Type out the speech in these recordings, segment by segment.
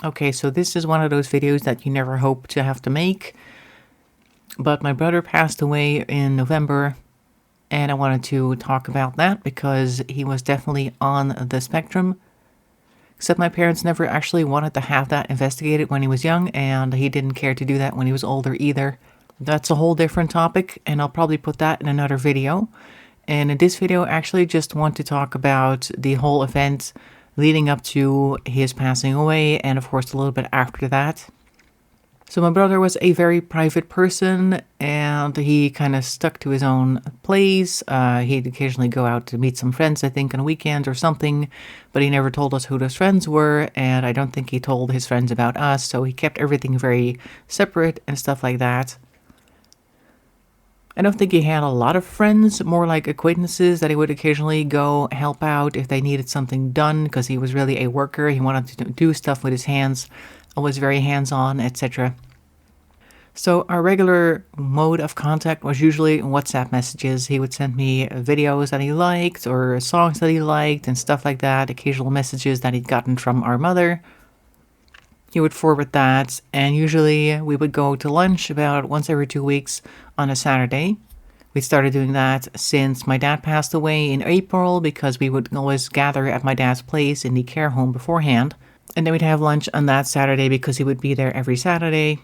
Okay, so this is one of those videos that you never hope to have to make. But my brother passed away in November, and I wanted to talk about that because he was definitely on the spectrum. Except my parents never actually wanted to have that investigated when he was young, and he didn't care to do that when he was older either. That's a whole different topic, and I'll probably put that in another video. And in this video, I actually just want to talk about the whole event leading up to his passing away, and of course a little bit after that. So my brother was a very private person, and he kind of stuck to his own place. He'd occasionally go out to meet some friends, I think, on a weekend or something, but he never told us who those friends were, and I don't think he told his friends about us, so he kept everything very separate and stuff like that. I don't think he had a lot of friends, more like acquaintances that he would occasionally go help out if they needed something done, because he was really a worker. He wanted to do stuff with his hands, always very hands-on, etc. So our regular mode of contact was usually WhatsApp messages. He would send me videos that he liked or songs that he liked and stuff like that, occasional messages that he'd gotten from our mother. He would forward that, and usually we would go to lunch about once every 2 weeks on a Saturday. We started doing that since my dad passed away in April, because we would always gather at my dad's place in the care home beforehand. And then we'd have lunch on that Saturday because he would be there every Saturday,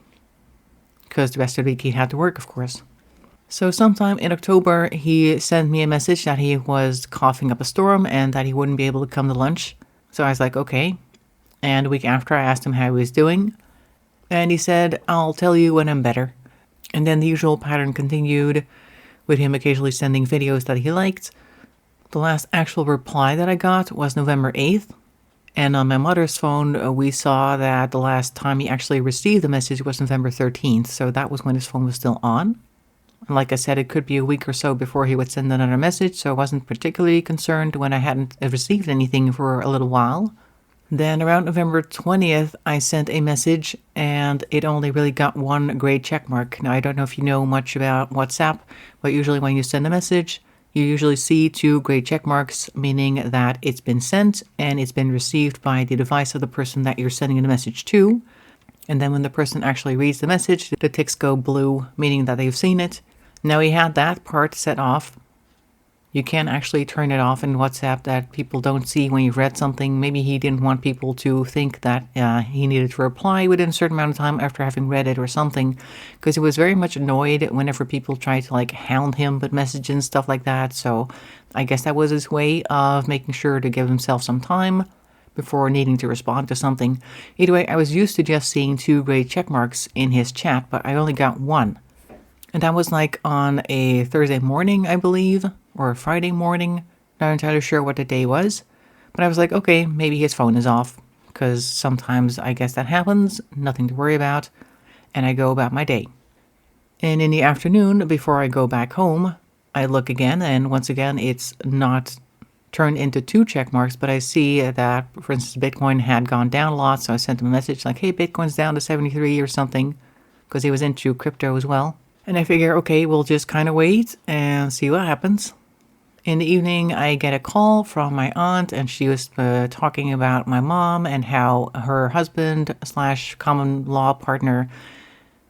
because the rest of the week he had to work, of course. So sometime in October, he sent me a message that he was coughing up a storm and that he wouldn't be able to come to lunch. So I was like, okay. And a week after, I asked him how he was doing, and he said, I'll tell you when I'm better. And then the usual pattern continued, with him occasionally sending videos that he liked. The last actual reply that I got was November 8th, and on my mother's phone, we saw that the last time he actually received the message was November 13th, so that was when his phone was still on. And like I said, it could be a week or so before he would send another message, so I wasn't particularly concerned when I hadn't received anything for a little while. Then around November 20th, I sent a message, and it only really got one gray check mark. Now, I don't know if you know much about WhatsApp, but usually when you send a message, you usually see 2 gray check marks, meaning that it's been sent and it's been received by the device of the person that you're sending the message to. And then when the person actually reads the message, the ticks go blue, meaning that they've seen it. Now, he had that part set off. You can actually turn it off in WhatsApp that people don't see when you've read something. Maybe he didn't want people to think that he needed to reply within a certain amount of time after having read it or something, because he was very much annoyed whenever people tried to hound him with messages and stuff like that. So I guess that was his way of making sure to give himself some time before needing to respond to something. Either way, I was used to just seeing 2 gray check marks in his chat, but I only got one. And that was on a Thursday morning, I believe, or a Friday morning. Not entirely sure what the day was. But I was like, okay, maybe his phone is off, because sometimes I guess that happens, nothing to worry about, and I go about my day. And in the afternoon, before I go back home, I look again, and once again, it's not turned into 2 check marks, but I see that, for instance, Bitcoin had gone down a lot, so I sent him a message like, hey, Bitcoin's down to 73 or something, because he was into crypto as well. And I figure, okay, we'll just kind of wait and see what happens. In the evening, I get a call from my aunt, and she was talking about my mom and how her husband / common law partner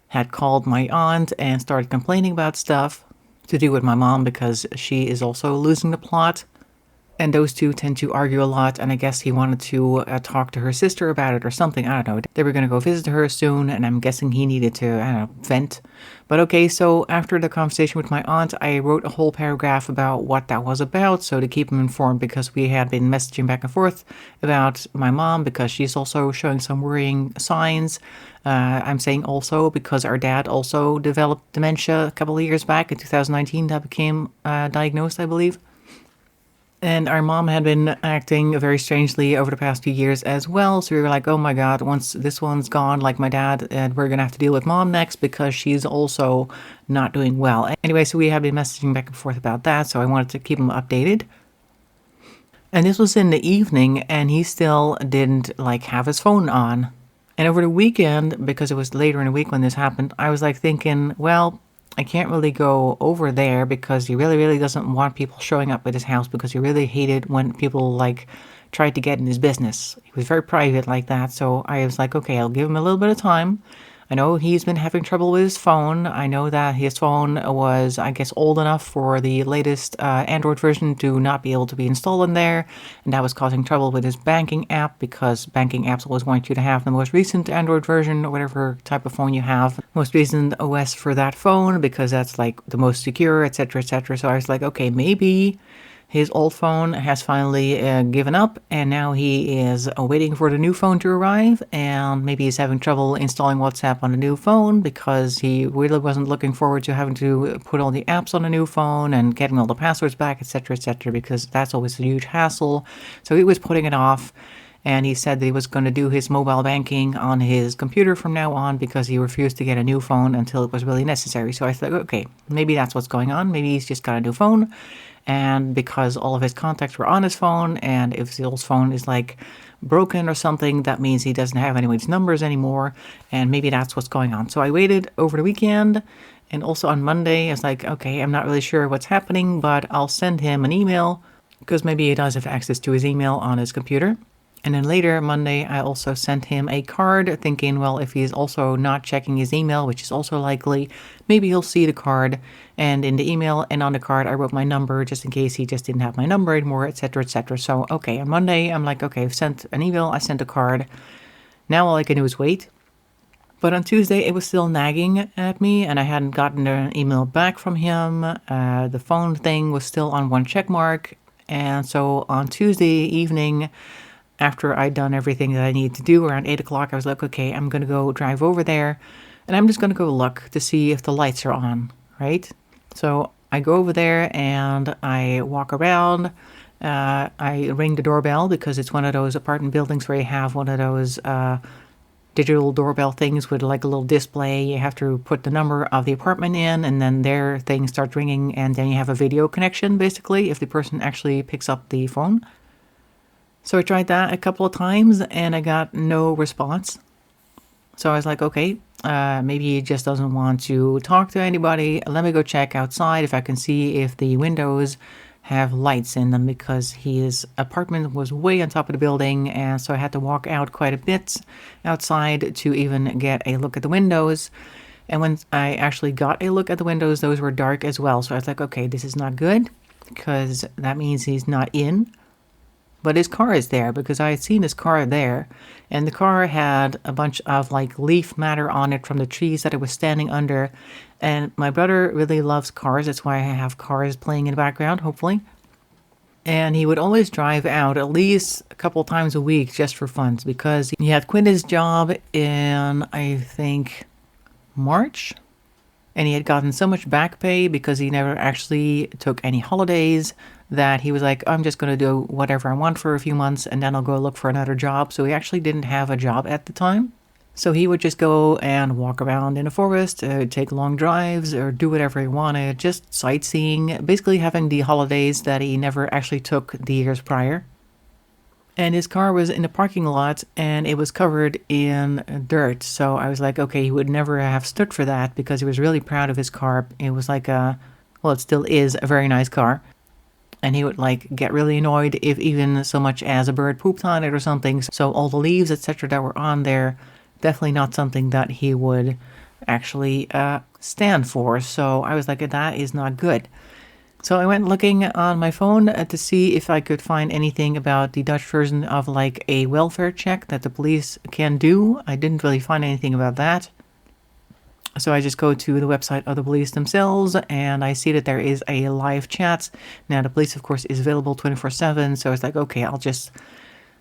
had called my aunt and started complaining about stuff to do with my mom, because she is also losing the plot. And those two tend to argue a lot, and I guess he wanted to talk to her sister about it or something. I don't know. They were going to go visit her soon, and I'm guessing he needed to, vent. But okay, so after the conversation with my aunt, I wrote a whole paragraph about what that was about, so to keep him informed, because we had been messaging back and forth about my mom, because she's also showing some worrying signs. I'm saying also because our dad also developed dementia a couple of years back in 2019. That became diagnosed, I believe. And our mom had been acting very strangely over the past few years as well. So we were like, oh my God, once this one's gone, like my dad, and we're going to have to deal with mom next, because she's also not doing well. Anyway, so we had been messaging back and forth about that. So I wanted to keep him updated. And this was in the evening, and he still didn't have his phone on. And over the weekend, because it was later in the week when this happened, I was thinking, well, I can't really go over there, because he really, really doesn't want people showing up at his house, because he really hated when people tried to get in his business. He was very private like that, so I was like, okay, I'll give him a little bit of time. I know he's been having trouble with his phone. I know that his phone was, I guess, old enough for the latest Android version to not be able to be installed in there, and that was causing trouble with his banking app, because banking apps always want you to have the most recent Android version or whatever type of phone you have, most recent OS for that phone, because that's like the most secure, etc., etc. So I was like, okay, maybe his old phone has finally given up, and now he is waiting for the new phone to arrive, and maybe he's having trouble installing WhatsApp on the new phone because he really wasn't looking forward to having to put all the apps on the new phone and getting all the passwords back, etc., etc., because that's always a huge hassle. So he was putting it off, and he said that he was going to do his mobile banking on his computer from now on because he refused to get a new phone until it was really necessary. So I thought, okay, maybe that's what's going on. Maybe he's just got a new phone, and because all of his contacts were on his phone, and if his old phone is like broken or something, that means he doesn't have anyone's numbers anymore, and maybe that's what's going on. So I waited over the weekend, and also on Monday I was like, okay, I'm not really sure what's happening, but I'll send him an email, because maybe he does have access to his email on his computer. And then later Monday, I also sent him a card, thinking, well, if he's also not checking his email, which is also likely, maybe he'll see the card. And in the email and on the card, I wrote my number just in case he just didn't have my number anymore, etc., etc. So, okay, on Monday, I'm like, okay, I've sent an email, I sent a card. Now all I can do is wait. But on Tuesday, it was still nagging at me, and I hadn't gotten an email back from him. The phone thing was still on one check mark. And so on Tuesday evening, after I'd done everything that I needed to do around 8 o'clock, I was like, okay, I'm going to go drive over there, and I'm just going to go look to see if the lights are on, right? So I go over there and I walk around. I ring the doorbell, because it's one of those apartment buildings where you have one of those digital doorbell things with like a little display. You have to put the number of the apartment in, and then their thing starts ringing, and then you have a video connection, basically, if the person actually picks up the phone. So I tried that a couple of times, and I got no response. So I was like, okay, maybe he just doesn't want to talk to anybody. Let me go check outside if I can see if the windows have lights in them, because his apartment was way on top of the building, and so I had to walk out quite a bit outside to even get a look at the windows. And when I actually got a look at the windows, those were dark as well. So I was like, okay, this is not good, because that means he's not in. But his car is there, because I had seen his car there, and the car had a bunch of like leaf matter on it from the trees that it was standing under. And my brother really loves cars. That's why I have cars playing in the background, hopefully. And he would always drive out at least a couple times a week just for fun, because he had quit his job in, I think, March. And he had gotten so much back pay because he never actually took any holidays, that he was like, I'm just going to do whatever I want for a few months, and then I'll go look for another job. So he actually didn't have a job at the time. So he would just go and walk around in a forest, take long drives, or do whatever he wanted, just sightseeing, basically having the holidays that he never actually took the years prior. And his car was in the parking lot, and it was covered in dirt. So I was like, okay, he would never have stood for that, because he was really proud of his car. It was like it still is a very nice car. And he would like get really annoyed if even so much as a bird pooped on it or something. So all the leaves, etc., that were on there, definitely not something that he would actually stand for. So I was like, that is not good. So I went looking on my phone to see if I could find anything about the Dutch version of like a welfare check that the police can do. I didn't really find anything about that. So I just go to the website of the police themselves, and I see that there is a live chat. Now, the police, of course, is available 24/7, so it's like, okay, I'll just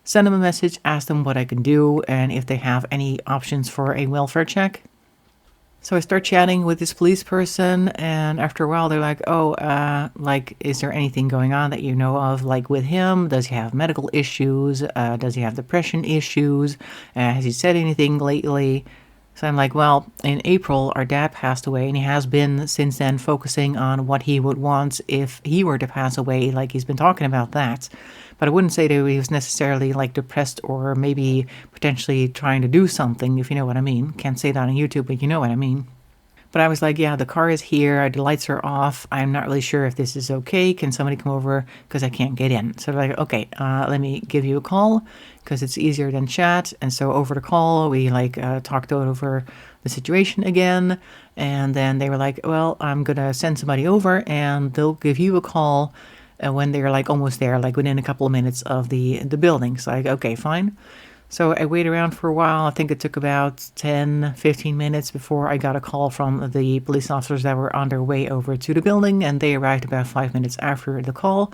send them a message, ask them what I can do, and if they have any options for a welfare check. So I start chatting with this police person, and after a while, they're like, is there anything going on that you know of, like, with him? Does he have medical issues? Does he have depression issues? Has he said anything lately? So I'm like, well, in April, our dad passed away, and he has been since then focusing on what he would want if he were to pass away. Like, he's been talking about that. But I wouldn't say that he was necessarily like depressed or maybe potentially trying to do something, if you know what I mean. Can't say that on YouTube, but you know what I mean. But I was like, yeah, the car is here. The lights are off. I'm not really sure if this is okay. Can somebody come over? Because I can't get in. So they're like, okay, let me give you a call because it's easier than chat. And so over the call, we talked over the situation again. And then they were like, well, I'm going to send somebody over and they'll give you a call when they're like almost there, like within a couple of minutes of the building. So I go, okay, fine. So I waited around for a while. I think it took about 10, 15 minutes before I got a call from the police officers that were on their way over to the building, and they arrived about 5 minutes after the call.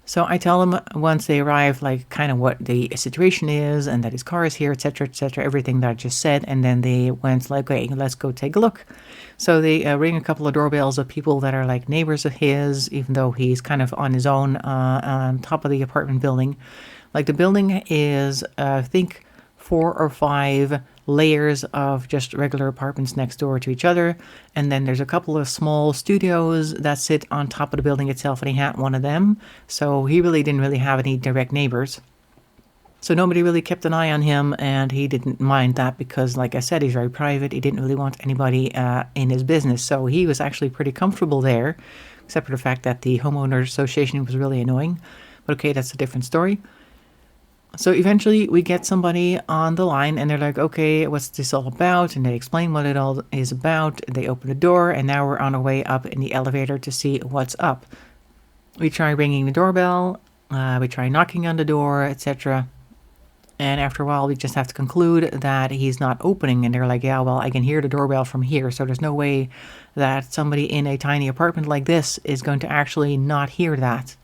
So I tell them once they arrive, like kind of what the situation is and that his car is here, etc., everything that I just said. And then they went like, okay, let's go take a look. So they ring a couple of doorbells of people that are like neighbors of his, even though he's kind of on his own on top of the apartment building. Like the building is, I think, 4 or 5 layers of just regular apartments next door to each other. And then there's a couple of small studios that sit on top of the building itself, and he had one of them. So he really didn't really have any direct neighbors. So nobody really kept an eye on him, and he didn't mind that because, like I said, he's very private. He didn't really want anybody in his business. So he was actually pretty comfortable there, except for the fact that the homeowners association was really annoying. But okay, that's a different story. So eventually we get somebody on the line and they're like, okay, what's this all about? And they explain what it all is about. They open the door and now we're on our way up in the elevator to see what's up. We try ringing the doorbell, we try knocking on the door, etc. And after a while we just have to conclude that he's not opening. And they're like, yeah, well, I can hear the doorbell from here. So there's no way that somebody in a tiny apartment like this is going to actually not hear that.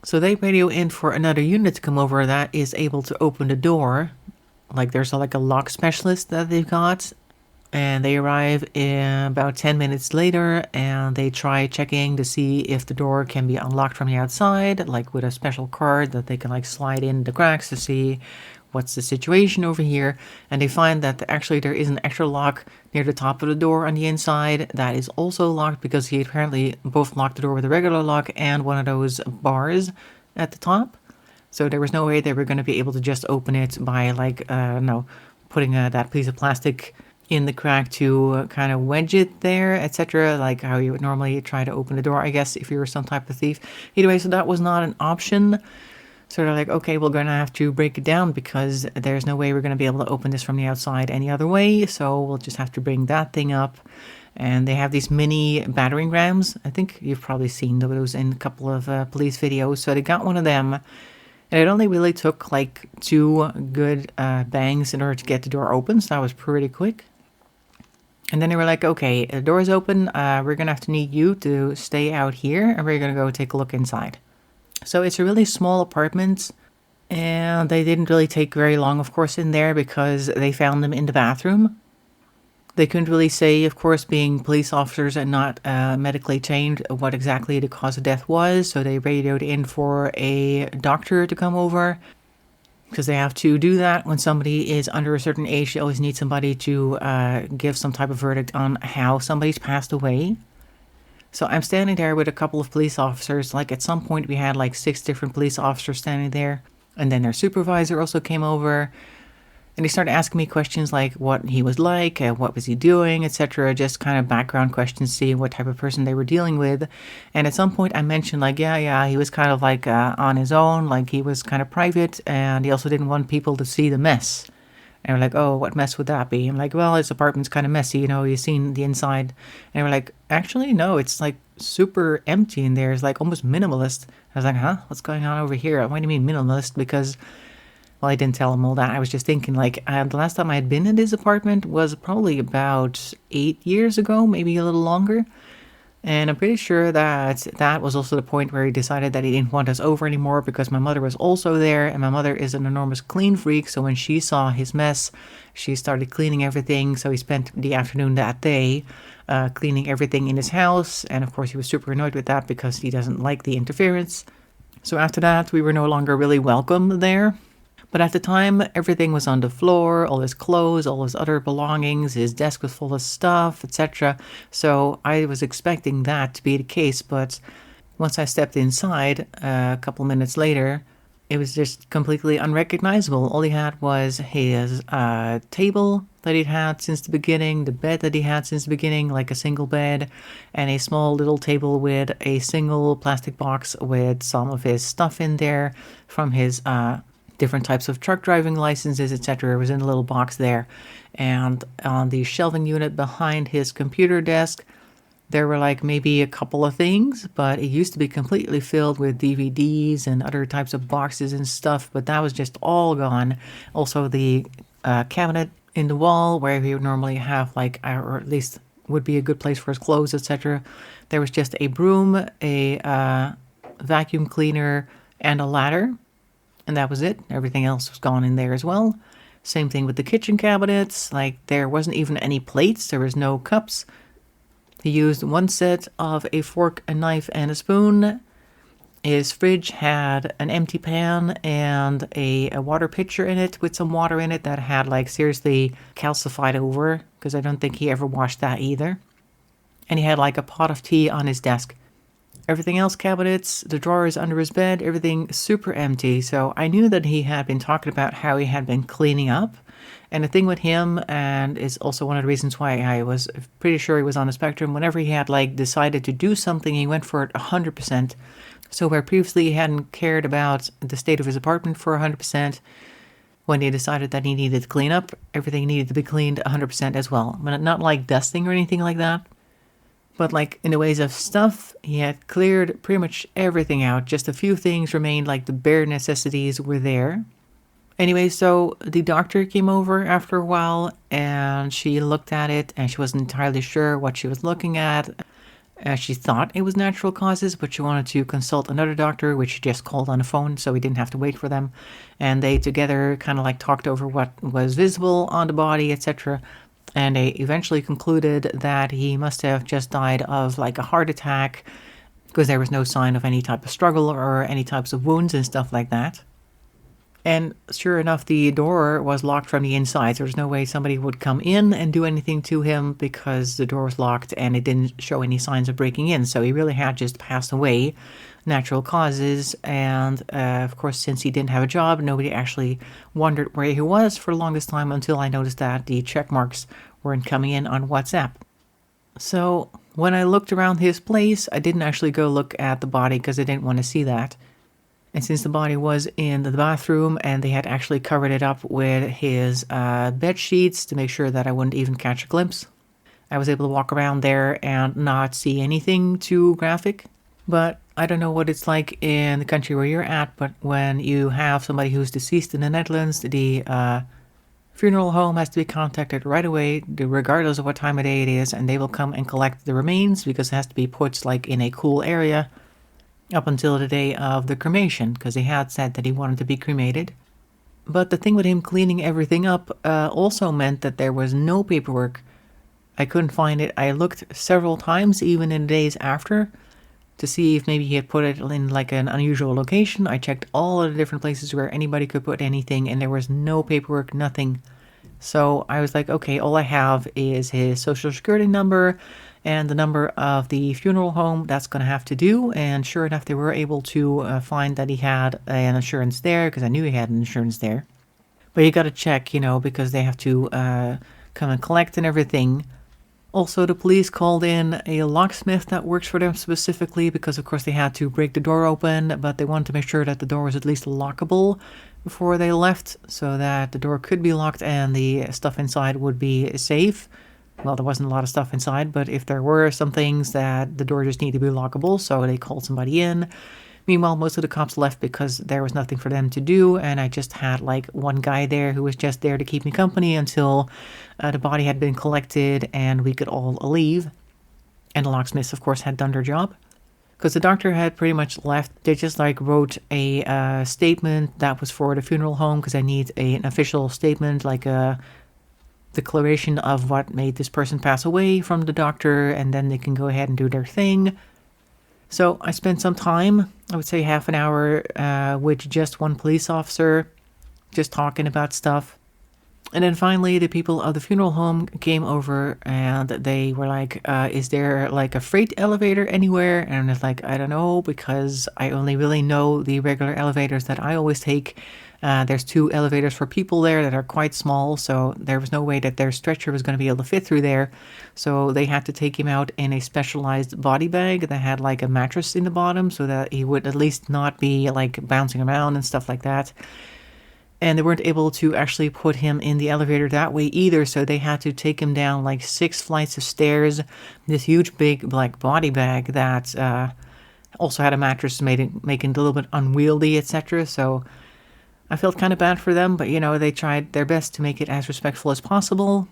So they radio in for another unit to come over that is able to open the door. Like there's a lock specialist that they've got. And they arrive in about 10 minutes later and they try checking to see if the door can be unlocked from the outside, like with a special card that they can slide in the cracks to see what's the situation over here. And they find that actually there is an extra lock near the top of the door on the inside that is also locked because he apparently both locked the door with a regular lock and one of those bars at the top. So there was no way they were going to be able to just open it by putting that piece of plastic in the crack to kind of wedge it there, etc., like how you would normally try to open the door, I guess, if you were some type of thief. Anyway, so that was not an option. So they're like, okay, we're going to have to break it down because there's no way we're going to be able to open this from the outside any other way. So we'll just have to bring that thing up. And they have these mini battering rams. I think you've probably seen those in a couple of police videos. So they got one of them. And it only really took 2 good bangs in order to get the door open. So that was pretty quick. And then they were like, okay, the door is open. We're going to have to need you to stay out here. And we're going to go take a look inside. So it's a really small apartment, and they didn't really take very long, of course, in there because they found them in the bathroom. They couldn't really say, of course, being police officers and not medically trained, what exactly the cause of death was. So they radioed in for a doctor to come over because they have to do that when somebody is under a certain age. They always need somebody to give some type of verdict on how somebody's passed away. So I'm standing there with a couple of police officers. At some point we had 6 different police officers standing there. And then their supervisor also came over. And they started asking me questions like what he was like, what was he doing, etc. Just kind of background questions, seeing what type of person they were dealing with. And at some point I mentioned he was kind of on his own. He was kind of private and he also didn't want people to see the mess. And we're like, oh, what mess would that be? I'm like, well, his apartment's kind of messy, you've seen the inside. And we're like, actually, no, it's super empty in there. It's almost minimalist. I was like, huh? What's going on over here? Why do you mean minimalist? Because, well, I didn't tell him all that. I was just thinking the last time I had been in this apartment was probably about 8 years ago, maybe a little longer. And I'm pretty sure that that was also the point where he decided that he didn't want us over anymore because my mother was also there. And my mother is an enormous clean freak. So when she saw his mess, she started cleaning everything. So he spent the afternoon that day cleaning everything in his house. And of course, he was super annoyed with that because he doesn't like the interference. So after that, we were no longer really welcome there. But at the time, everything was on the floor, all his clothes, all his other belongings, his desk was full of stuff, etc. So I was expecting that to be the case, but once I stepped inside, a couple minutes later, It was just completely unrecognizable. All he had was his table that he'd had since the beginning, the bed that he had since the beginning, like a single bed, and a small little table with a single plastic box with some of his stuff in there from his different types of truck driving licenses, etc. It was in a little box there. And on the shelving unit behind his computer desk, there were like maybe a couple of things, but it used to be completely filled with DVDs and other types of boxes and stuff, but that was just all gone. Also, the cabinet in the wall where he would normally have, like, or at least would be a good place for his clothes, etc. There was just a broom, a vacuum cleaner, and a ladder, and that was it. Everything else was gone in there as well. Same thing with the kitchen cabinets. Like, there wasn't even any plates, there was no cups. He used one set of a fork, a knife, and a spoon. His fridge had an empty pan and a water pitcher in it with some water in it that had like seriously calcified over, because I don't think he ever washed that either. And he had like a pot of tea on his desk. Everything else, cabinets, the drawers under his bed, everything super empty. So I knew that he had been talking about how he had been cleaning up. And the thing with him, and is also one of the reasons why I was pretty sure he was on the spectrum, whenever he had like decided to do something, he went for it 100%. So where previously he hadn't cared about the state of his apartment for 100%, when he decided that he needed to clean up, everything needed to be cleaned 100% as well. But not like dusting or anything like that. But like in the ways of stuff, he had cleared pretty much everything out. Just a few things remained, like the bare necessities were there. Anyway, so the doctor came over after a while and she looked at it and she wasn't entirely sure what she was looking at. She thought it was natural causes, but she wanted to consult another doctor, which she just called on the phone, so we didn't have to wait for them. And they together kind of like talked over what was visible on the body, etc. And they eventually concluded that he must have just died of like a heart attack, because there was no sign of any type of struggle or any types of wounds and stuff like that. And sure enough, the door was locked from the inside. So there's no way somebody would come in and do anything to him because the door was locked and it didn't show any signs of breaking in. So he really had just passed away, natural causes. And of course, since he didn't have a job, nobody actually wondered where he was for the longest time until I noticed that the check marks weren't coming in on WhatsApp. So when I looked around his place, I didn't actually go look at the body because I didn't want to see that. And since the body was in the bathroom and they had actually covered it up with his bed sheets to make sure that I wouldn't even catch a glimpse, I was able to walk around there and not see anything too graphic. But I don't know what it's like in the country where you're at, but when you have somebody who's deceased in the Netherlands, the funeral home has to be contacted right away, regardless of what time of day it is, and they will come and collect the remains because it has to be put like in a cool area up until the day of the cremation, because he had said that he wanted to be cremated. But the thing with him cleaning everything up also meant that there was no paperwork. I couldn't find it. I looked several times, even in the days after, to see if maybe he had put it in like an unusual location. I checked all of the different places where anybody could put anything, and there was no paperwork, nothing. So I was like, okay, all I have is his social security number and the number of the funeral home. That's going to have to do. And sure enough, they were able to find that he had an insurance there, because I knew he had an insurance there. But you got to check, because they have to come and collect and everything. Also, the police called in a locksmith that works for them specifically because, of course, they had to break the door open, but they wanted to make sure that the door was at least lockable before they left, so that the door could be locked and the stuff inside would be safe. Well, there wasn't a lot of stuff inside, but if there were some things, that the door just needed to be lockable, so they called somebody in. Meanwhile, most of the cops left because there was nothing for them to do, and I just had like one guy there who was just there to keep me company until the body had been collected and we could all leave. And the locksmiths, of course, had done their job, because the doctor had pretty much left. They just like wrote a statement that was for the funeral home, because I need an official statement, like a declaration of what made this person pass away from the doctor, and then they can go ahead and do their thing. So I spent some time, I would say half an hour, with just one police officer, just talking about stuff. And then finally, the people of the funeral home came over and they were like, is there like a freight elevator anywhere? And it's like, I don't know, because I only really know the regular elevators that I always take. There's 2 elevators for people there that are quite small, so there was no way that their stretcher was going to be able to fit through there. So they had to take him out in a specialized body bag that had like a mattress in the bottom so that he would at least not be like bouncing around and stuff like that. And they weren't able to actually put him in the elevator that way either, so they had to take him down like 6 flights of stairs, this huge big like body bag that also had a mattress making it a little bit unwieldy, etc. So I felt kind of bad for them, but they tried their best to make it as respectful as possible.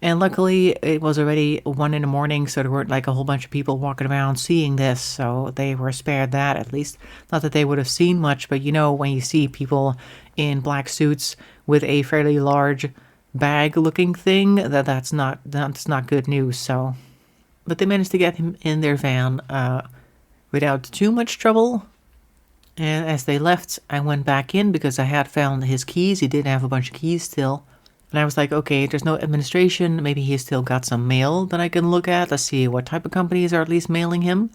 And luckily, it was already 1 in the morning, so there weren't like a whole bunch of people walking around seeing this, so they were spared that at least. Not that they would have seen much, but when you see people in black suits with a fairly large bag-looking thing, that's not good news. So, but they managed to get him in their van without too much trouble. And as they left, I went back in because I had found his keys. He did have a bunch of keys still. And I was like, okay, there's no administration. Maybe he's still got some mail that I can look at. Let's see what type of companies are at least mailing him.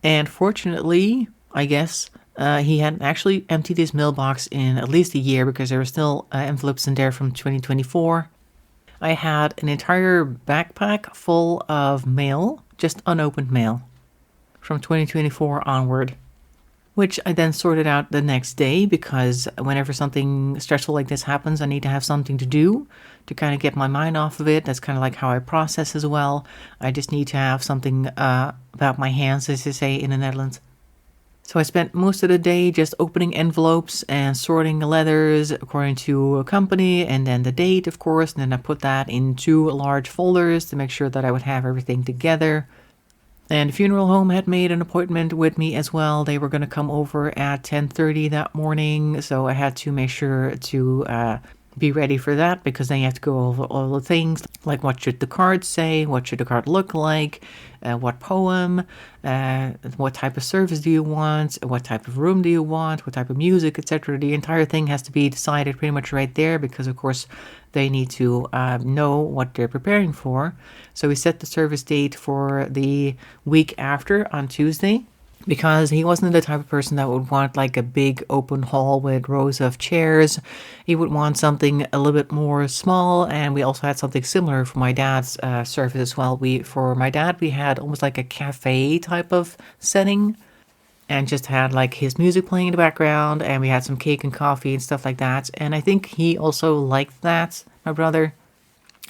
And fortunately, I guess, he hadn't actually emptied his mailbox in at least a year because there were still envelopes in there from 2024. I had an entire backpack full of mail, just unopened mail, from 2024 onward. Which I then sorted out the next day because whenever something stressful like this happens, I need to have something to do to kind of get my mind off of it. That's kind of like how I process as well. I just need to have something about my hands, as they say in the Netherlands. So I spent most of the day just opening envelopes and sorting the letters according to a company and then the date, of course. And then I put that in 2 large folders to make sure that I would have everything together. And the funeral home had made an appointment with me as well. They were going to come over at 10:30 that morning, so I had to make sure to be ready for that because then you have to go over all the things like what should the card say, what should the card look like, what poem, what type of service do you want, what type of room do you want, what type of music, etc. The entire thing has to be decided pretty much right there because, of course, they need to know what they're preparing for. So we set the service date for the week after on Tuesday because he wasn't the type of person that would want like a big open hall with rows of chairs. He would want something a little bit more small, and we also had something similar for my dad's service as well. For my dad, we had almost like a cafe type of setting and just had like his music playing in the background, and we had some cake and coffee and stuff like that. And I think he also liked that, my brother.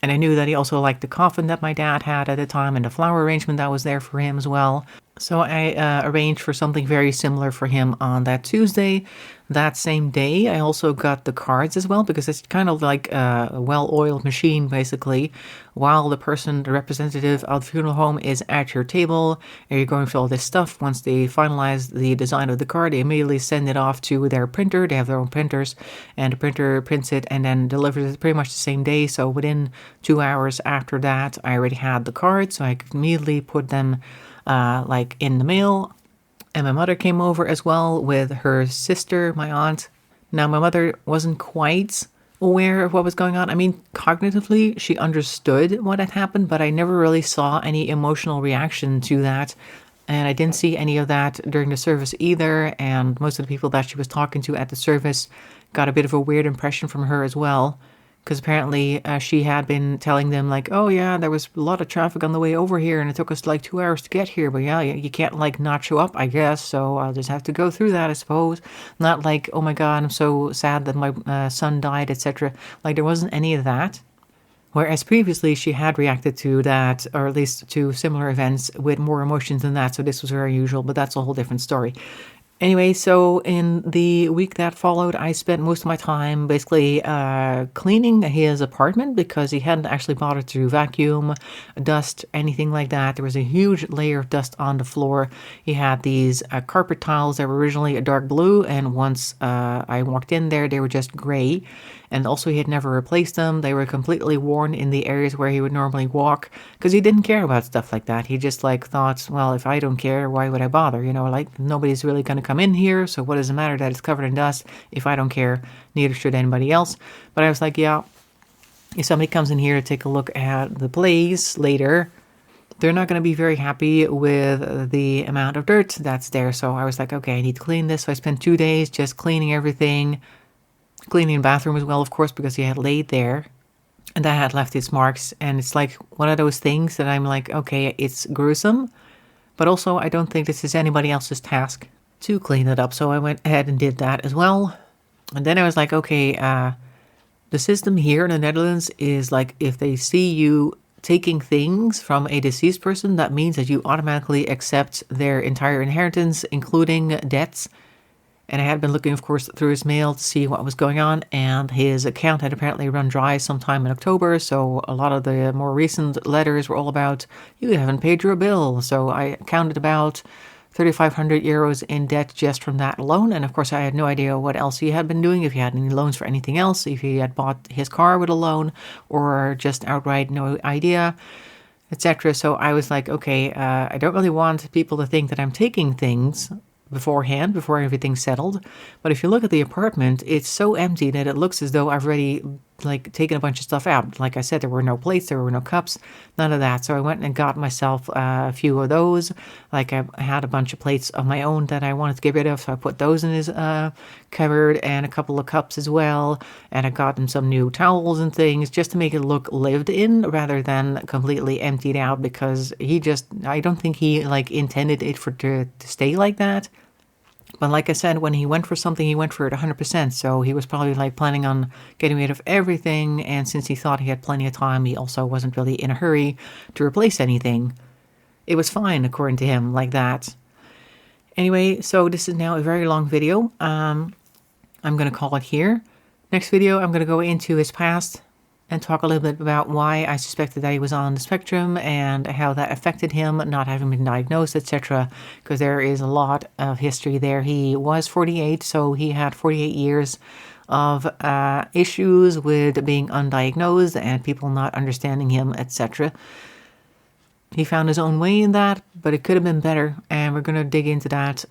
And I knew that he also liked the coffin that my dad had at the time and the flower arrangement that was there for him as well. So I arranged for something very similar for him on that Tuesday. That same day, I also got the cards as well because it's kind of like a well-oiled machine, basically. While the representative of the funeral home is at your table and you're going through all this stuff, once they finalize the design of the card, they immediately send it off to their printer. They have their own printers, and the printer prints it and then delivers it pretty much the same day. So within 2 hours after that, I already had the card, so I could immediately put them like in the mail. And my mother came over as well with her sister, my aunt. Now, my mother wasn't quite aware of what was going on. I mean, cognitively, she understood what had happened, but I never really saw any emotional reaction to that. And I didn't see any of that during the service either. And most of the people that she was talking to at the service got a bit of a weird impression from her as well. Because apparently she had been telling them like, oh yeah, there was a lot of traffic on the way over here and it took us like 2 hours to get here. But yeah, you can't like not show up, I guess. So I'll just have to go through that, I suppose. Not like, oh my God, I'm so sad that my son died, etc. Like there wasn't any of that. Whereas previously she had reacted to that, or at least to similar events with more emotions than that. So this was very unusual, but that's a whole different story. Anyway, so in the week that followed, I spent most of my time basically cleaning his apartment because he hadn't actually bothered to vacuum, dust, anything like that. There was a huge layer of dust on the floor. He had these carpet tiles that were originally a dark blue, and once I walked in there, they were just gray. And also he had never replaced them. They were completely worn in the areas where he would normally walk because he didn't care about stuff like that. He just like thought, well, if I don't care, why would I bother? You know, like nobody's really going to come in here. So what does it matter that it's covered in dust? If I don't care, neither should anybody else. But I was like, yeah, if somebody comes in here to take a look at the place later, they're not going to be very happy with the amount of dirt that's there. So I was like, okay, I need to clean this. So I spent 2 days just cleaning everything, cleaning the bathroom as well, of course, because he had laid there and that had left its marks. And it's like one of those things that I'm like, okay, it's gruesome, but also I don't think this is anybody else's task to clean it up. So I went ahead and did that as well. And then I was like, okay, the system here in the Netherlands is like if they see you taking things from a deceased person, that means that you automatically accept their entire inheritance, including debts. And I had been looking, of course, through his mail to see what was going on, and his account had apparently run dry sometime in October, so a lot of the more recent letters were all about, you haven't paid your bill. So I counted about 3,500 euros in debt just from that alone. And of course, I had no idea what else he had been doing, if he had any loans for anything else, if he had bought his car with a loan, or just outright no idea, etc. So I was like, okay, I don't really want people to think that I'm taking things beforehand, before everything's settled. But if you look at the apartment, it's so empty that it looks as though I've already like taken a bunch of stuff out. Like I said, there were no plates, there were no cups, none of that. So I went and got myself a few of those. Like I had a bunch of plates of my own that I wanted to get rid of, so I put those in his cupboard, and a couple of cups as well. And I got him some new towels and things just to make it look lived in rather than completely emptied out, because I don't think he like intended it to stay like that. But like I said, when he went for something, he went for it 100%. So he was probably like planning on getting rid of everything. And since he thought he had plenty of time, he also wasn't really in a hurry to replace anything. It was fine, according to him, like that. Anyway, so this is now a very long video. I'm going to call it here. Next video, I'm going to go into his past and talk a little bit about why I suspected that he was on the spectrum and how that affected him, not having been diagnosed, etc. Because there is a lot of history there. He was 48, so he had 48 years of issues with being undiagnosed and people not understanding him, etc. He found his own way in that, but it could have been better, and we're going to dig into that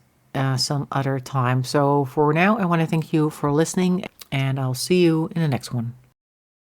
some other time. So for now, I want to thank you for listening, and I'll see you in the next one.